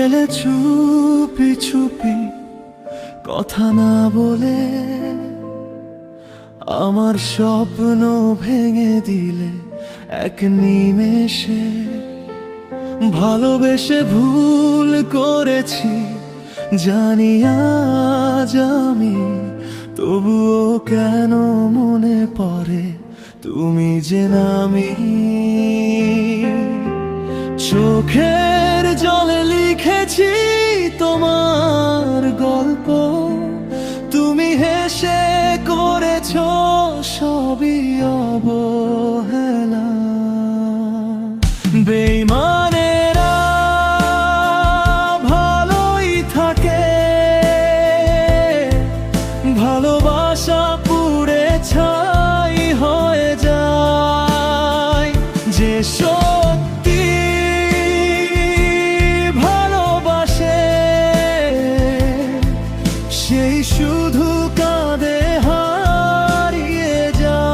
গেলে চুপি চুপি কথা না বলে, আমার স্বপ্ন ভেঙে দিলে এক নিমেষে। ভালোবেসে ভুল করেছি জানি আজ আমি, তবুও কেন মনে পড়ে তুমি যে নামি। চোখের জলে লিখেছি তোমার গল্প, তুমি হেসে করেছ সবই অবহেলা। বেইমানেরা ভালোই থাকে, ভালোবাসা পুড়ে ছাই হয়ে যায়। যে সত্যি ভালোবাসে সেই শুধু কাঁদে হারিয়ে যায়।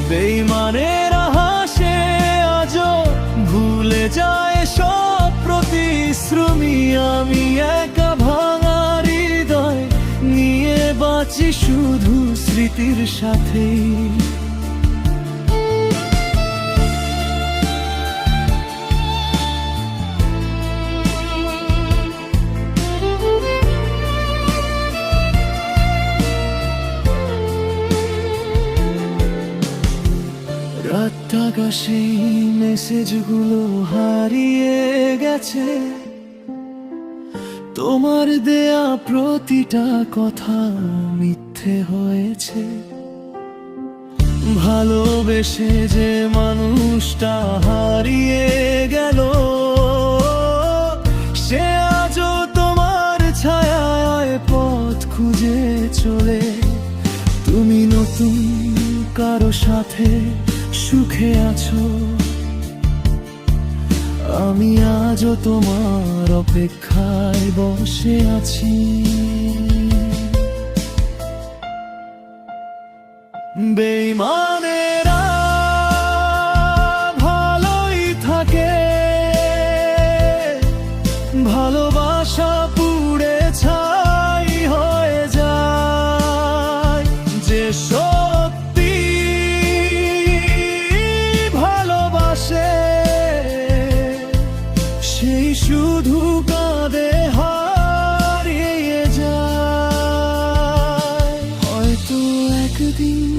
বেইমানেরা হাসে আজও, ভুলে যায় সব প্রতিশ্রুতি। আমি একা ভাঙা হৃদয় নিয়ে বাঁচি শুধু স্মৃতির সাথেই। রাত আকাশে মেসেজগুলো হারিয়ে গেছে, তোমার দেয়া প্রতিটা কথা মিথ্যে হয়েছে। ভালোবেসে যে মানুষটা হারিয়ে গেল, সে আজও তোমার ছায়ায় পথ খুঁজে চলে। তুমি নতুন কারো সাথে সুখে আছো, আমি আজও তোমার অপেক্ষায় বসে আছি। বেইমানেরা ভালোই থাকে, ভালোবাসা পুড়ে ছাই হয়ে যায়। যে সত্যি ভালোবাসে সেই শুধু কাঁদে হারিয়ে যায়। হয়তো একদিন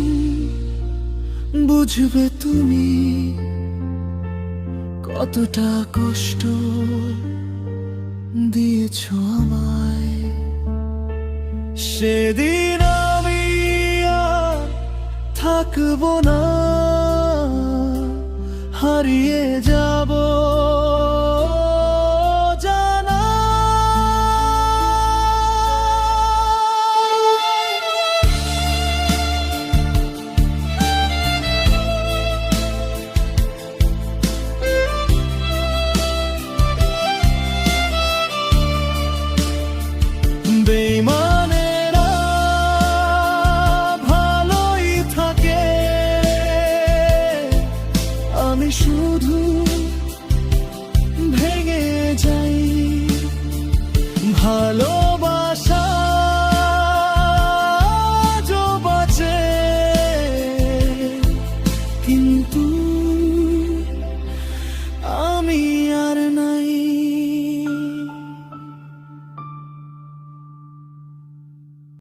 বুঝবে তুমি কতটা কষ্ট দিয়েছ আমায়। সেদিন আমি আর থাকবো না, হারিয়ে যাব জানা। বেইমানেরা ভালোই থাকে, আমি শুধু